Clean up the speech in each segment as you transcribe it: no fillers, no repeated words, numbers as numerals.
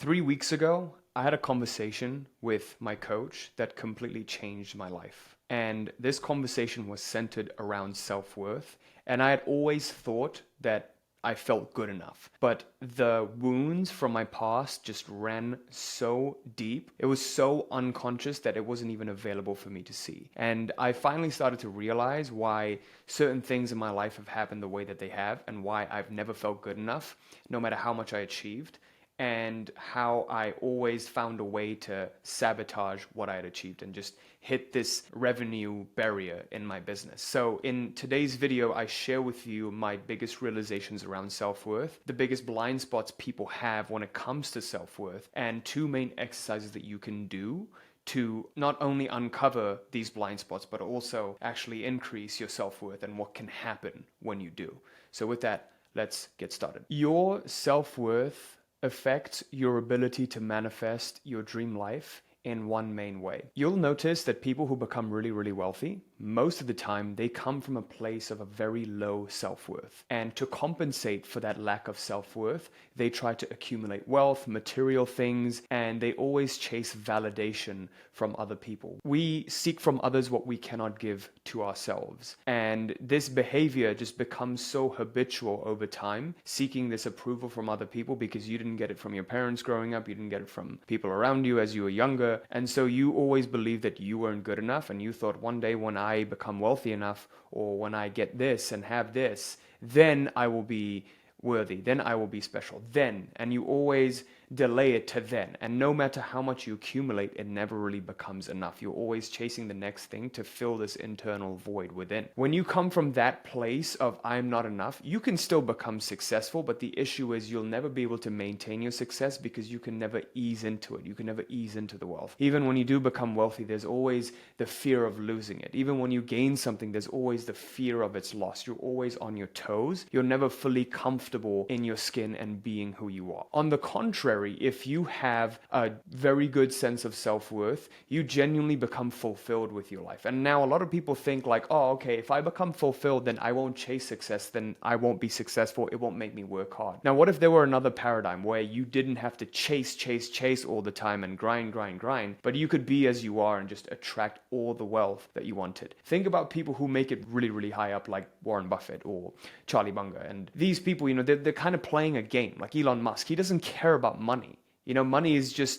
3 weeks ago, I had a conversation with my coach that completely changed my life. And this conversation was centered around self-worth. And I had always thought that I felt good enough. But the wounds from my past just ran so deep. It was so unconscious that it wasn't even available for me to see. And I finally started to realize why certain things in my life have happened the way that they have and why I've never felt good enough, no matter how much I achieved, and how I always found a way to sabotage what I had achieved and just hit this revenue barrier in my business. So in today's video, I share with you my biggest realizations around self-worth, the biggest blind spots people have when it comes to self-worth, and two main exercises that you can do to not only uncover these blind spots, but also actually increase your self-worth and what can happen when you do. So with that, let's get started. Your self-worth affects your ability to manifest your dream life in one main way. You'll notice that people who become really, really wealthy, most of the time, they come from a place of a very low self-worth. And to compensate for that lack of self-worth, they try to accumulate wealth, material things, and they always chase validation from other people. We seek from others what we cannot give to ourselves. And this behavior just becomes so habitual over time, seeking this approval from other people because you didn't get it from your parents growing up, you didn't get it from people around you as you were younger. And so you always believed that you weren't good enough, and you thought one day when I become wealthy enough, or when I get this and have this, then I will be worthy, then I will be special, then. And you always delay it to then. And no matter how much you accumulate, it never really becomes enough. You're always chasing the next thing to fill this internal void within. When you come from that place of I'm not enough, you can still become successful, but the issue is you'll never be able to maintain your success because you can never ease into it. You can never ease into the wealth. Even when you do become wealthy, there's always the fear of losing it. Even when you gain something, there's always the fear of its loss. You're always on your toes. You're never fully comfortable in your skin and being who you are. On the contrary, if you have a very good sense of self-worth, you genuinely become fulfilled with your life. And now a lot of people think like, oh, okay, if I become fulfilled, then I won't chase success, then I won't be successful, it won't make me work hard. Now, what if there were another paradigm where you didn't have to chase all the time and grind, but you could be as you are and just attract all the wealth that you wanted? Think about people who make it really, really high up, like Warren Buffett or Charlie Munger. And these people, they're kind of playing a game, like Elon Musk. He doesn't care about money. Money is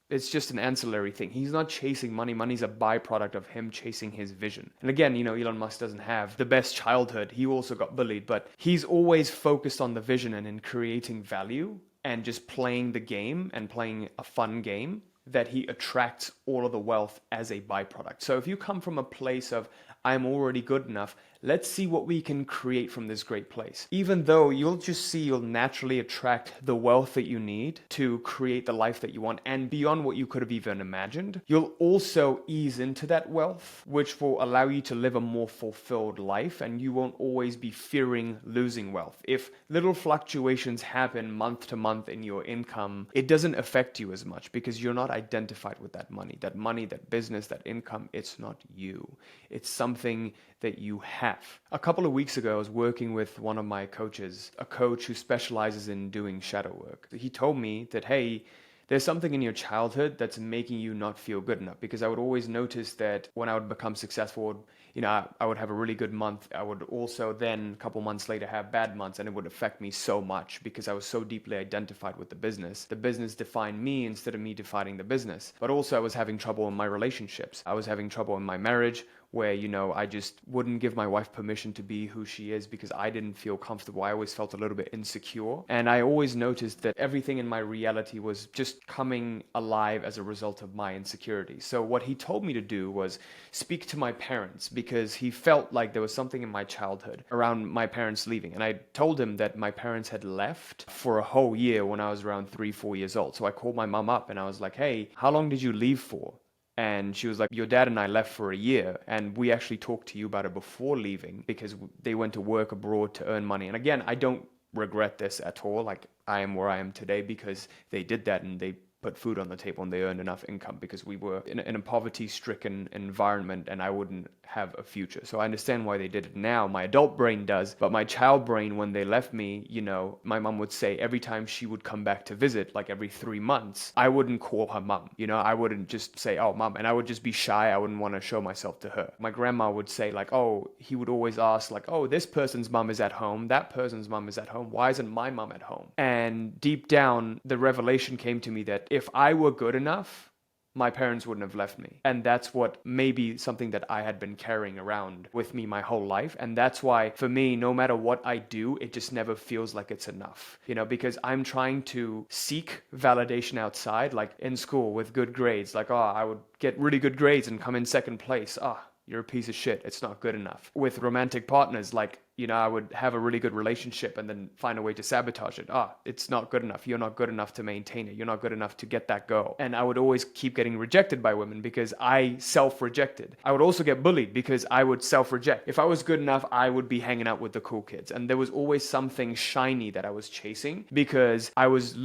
it's just an ancillary thing. He's not chasing money. Money's a byproduct of him chasing his vision. And again, Elon Musk doesn't have the best childhood. He also got bullied, but he's always focused on the vision and in creating value and just playing the game and playing a fun game that he attracts all of the wealth as a byproduct. So if you come from a place of I'm already good enough, let's see what we can create from this great place. Even though you'll naturally attract the wealth that you need to create the life that you want and beyond what you could have even imagined, you'll also ease into that wealth, which will allow you to live a more fulfilled life, and you won't always be fearing losing wealth. If little fluctuations happen month to month in your income, it doesn't affect you as much because you're not identified with that money, that business, that income. It's not you. It's something that you have. A couple of weeks ago, I was working with one of my coaches, a coach who specializes in doing shadow work. He told me that, hey, there's something in your childhood that's making you not feel good enough, because I would always notice that when I would become successful, I would have a really good month. I would also then, a couple months later, have bad months, and it would affect me so much because I was so deeply identified with the business. The business defined me instead of me defining the business. But also I was having trouble in my relationships. I was having trouble in my marriage, where, I just wouldn't give my wife permission to be who she is because I didn't feel comfortable. I always felt a little bit insecure. And I always noticed that everything in my reality was just coming alive as a result of my insecurity. So what he told me to do was speak to my parents, because he felt like there was something in my childhood around my parents leaving. And I told him that my parents had left for a whole year when I was around 3-4 years old. So I called my mom up and I was like, hey, how long did you leave for? And she was like, your dad and I left for a year, and we actually talked to you about it before leaving because they went to work abroad to earn money. And again, I don't regret this at all. Like, I am where I am today because they did that, and they put food on the table and they earned enough income, because we were in a poverty-stricken environment and I wouldn't have a future. So I understand why they did it now. My adult brain does, but my child brain, when they left me, my mom would say every time she would come back to visit, like every 3 months, I wouldn't call her mom. I wouldn't just say, oh, mom, and I would just be shy. I wouldn't want to show myself to her. My grandma would say like, oh, he would always ask like, oh, this person's mom is at home. That person's mom is at home. Why isn't my mom at home? And deep down, the revelation came to me that if I were good enough, my parents wouldn't have left me. And that's what maybe something that I had been carrying around with me my whole life. And that's why for me, no matter what I do, it just never feels like it's enough, because I'm trying to seek validation outside, like in school with good grades, like, oh, I would get really good grades and come in second place. You're a piece of shit. It's not good enough. With romantic partners, like, I would have a really good relationship and then find a way to sabotage it. It's not good enough. You're not good enough to maintain it. You're not good enough to get that girl. And I would always keep getting rejected by women because I self-rejected. I would also get bullied because I would self-reject. If I was good enough, I would be hanging out with the cool kids. And there was always something shiny that I was chasing because I was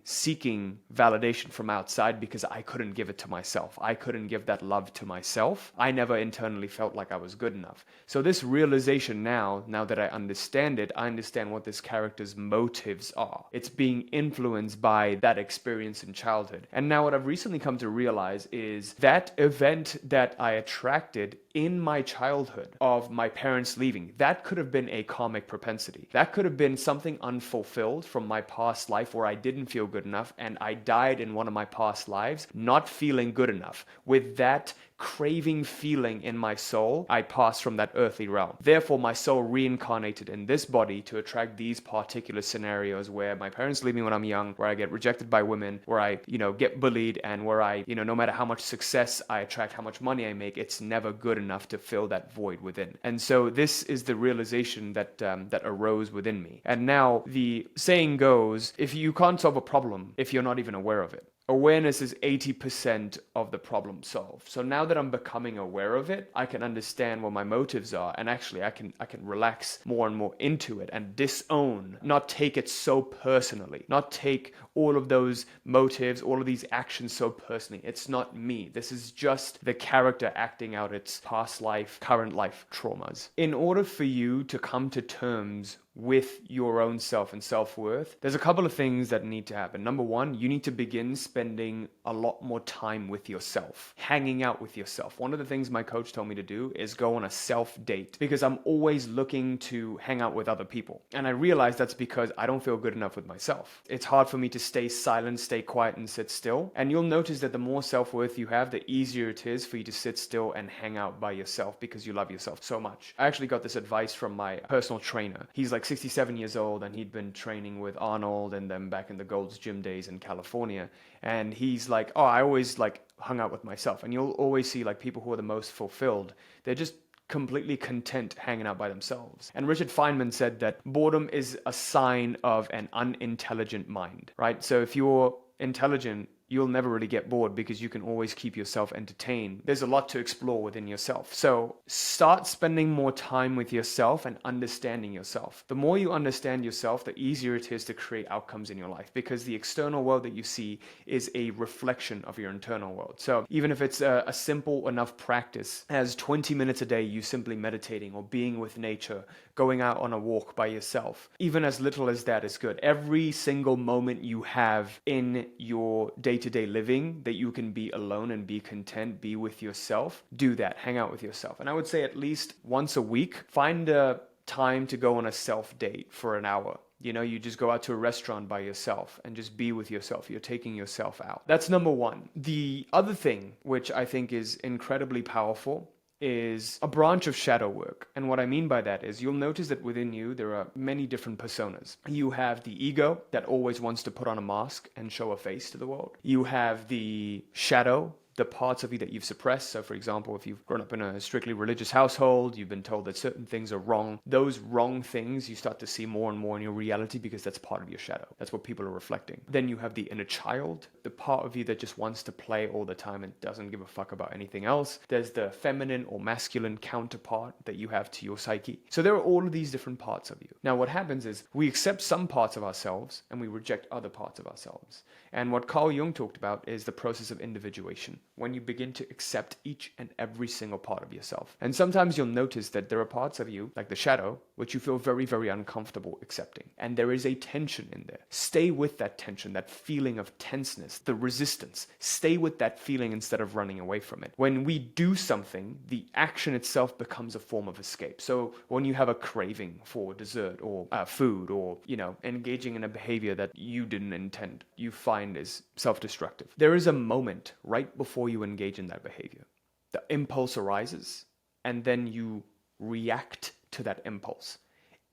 seeking validation from outside because I couldn't give it to myself. I couldn't give that love to myself. I never internally felt like I was good enough. So this realization now that I understand it, I understand what this character's motives are. It's being influenced by that experience in childhood. And now what I've recently come to realize is that event that I attracted in my childhood of my parents leaving, that could have been a karmic propensity. That could have been something unfulfilled from my past life where I didn't feel good enough and I died in one of my past lives not feeling good enough. With that craving feeling in my soul, I passed from that earthly realm. Therefore, my soul reincarnated in this body to attract these particular scenarios where my parents leave me when I'm young, where I get rejected by women, where I, get bullied, and where I, no matter how much success I attract, how much money I make, it's never good enough to fill that void within. And so this is the realization that arose within me. And now the saying goes, if you can't solve a problem if you're not even aware of it. Awareness is 80% of the problem solved. So now that I'm becoming aware of it, I can understand what my motives are, and actually I can relax more and more into it and disown, not take it so personally, not take all of those motives, all of these actions so personally. It's not me. This is just the character acting out its past life, current life traumas. In order for you to come to terms with your own self and self-worth, there's a couple of things that need to happen. Number one, you need to begin spending a lot more time with yourself, hanging out with yourself. One of the things my coach told me to do is go on a self-date because I'm always looking to hang out with other people. And I realized that's because I don't feel good enough with myself. It's hard for me to stay silent, stay quiet, and sit still. And you'll notice that the more self-worth you have, the easier it is for you to sit still and hang out by yourself because you love yourself so much. I actually got this advice from my personal trainer. He's like 67 years old and he'd been training with Arnold and them back in the Gold's Gym days in California. And he's like, I always hung out with myself. And you'll always see people who are the most fulfilled. They're just completely content hanging out by themselves. And Richard Feynman said that boredom is a sign of an unintelligent mind, right? So if you're intelligent, you'll never really get bored because you can always keep yourself entertained. There's a lot to explore within yourself. So start spending more time with yourself and understanding yourself. The more you understand yourself, the easier it is to create outcomes in your life because the external world that you see is a reflection of your internal world. So even if it's a simple enough practice as 20 minutes a day, you simply meditating or being with nature, going out on a walk by yourself, even as little as that is good. Every single moment you have in your day-to-day living that you can be alone and be content, be with yourself, do that, hang out with yourself. And I would say at least once a week, find a time to go on a self-date for an hour. You just go out to a restaurant by yourself and just be with yourself. You're taking yourself out. That's number one. The other thing, which I think is incredibly powerful, is a branch of shadow work. And what I mean by that is you'll notice that within you, there are many different personas. You have the ego that always wants to put on a mask and show a face to the world. You have the shadow the parts of you that you've suppressed. So for example, if you've grown up in a strictly religious household, you've been told that certain things are wrong. Those wrong things you start to see more and more in your reality because that's part of your shadow. That's what people are reflecting. Then you have the inner child, the part of you that just wants to play all the time and doesn't give a fuck about anything else. There's the feminine or masculine counterpart that you have to your psyche. So there are all of these different parts of you. Now what happens is we accept some parts of ourselves and we reject other parts of ourselves. And what Carl Jung talked about is the process of individuation, when you begin to accept each and every single part of yourself. And sometimes you'll notice that there are parts of you, like the shadow, which you feel very, very uncomfortable accepting. And there is a tension in there. Stay with that tension, that feeling of tenseness, the resistance. Stay with that feeling instead of running away from it. When we do something, the action itself becomes a form of escape. So when you have a craving for dessert or food or, engaging in a behavior that you didn't intend, you find is self-destructive. There is a moment right before you engage in that behavior. The impulse arises and then you react to that impulse.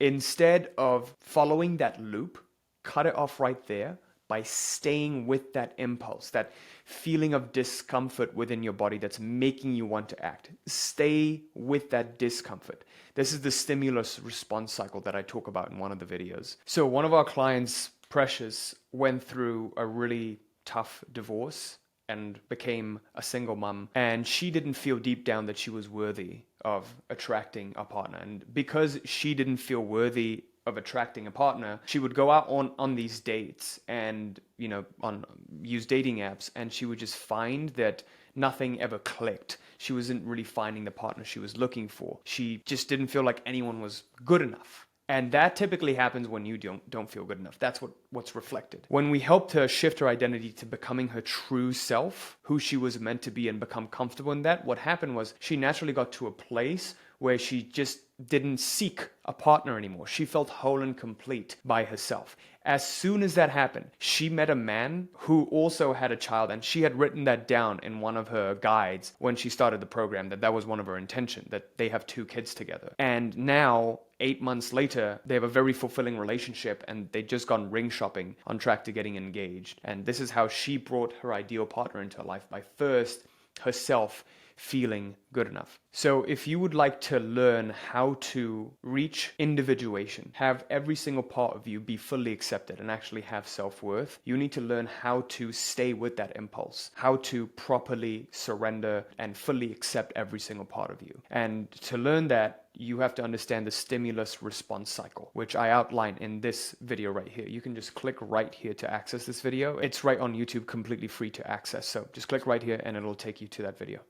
Instead of following that loop, cut it off right there by staying with that impulse, that feeling of discomfort within your body that's making you want to act. Stay with that discomfort. This is the stimulus response cycle that I talk about in one of the videos. So one of our clients, Precious, went through a really tough divorce and became a single mom. And she didn't feel deep down that she was worthy of attracting a partner. And because she didn't feel worthy of attracting a partner, she would go out on these dates and, use dating apps, and she would just find that nothing ever clicked. She wasn't really finding the partner she was looking for. She just didn't feel like anyone was good enough. And that typically happens when you don't feel good enough. That's what's reflected. When we helped her shift her identity to becoming her true self, who she was meant to be, and become comfortable in that, what happened was she naturally got to a place where she just didn't seek a partner anymore. She felt whole and complete by herself. As soon as that happened, she met a man who also had a child, and she had written that down in one of her guides when she started the program, that was one of her intentions, that they have 2 kids together. And now, 8 months later, they have a very fulfilling relationship, and they'd just gone ring shopping, on track to getting engaged. And this is how she brought her ideal partner into her life, by first herself feeling good enough. So if you would like to learn how to reach individuation, have every single part of you be fully accepted and actually have self-worth, you need to learn how to stay with that impulse, how to properly surrender and fully accept every single part of you. And to learn that, you have to understand the stimulus response cycle, which I outline in this video right here. You can just click right here to access this video. It's right on YouTube, completely free to access. So just click right here and it'll take you to that video.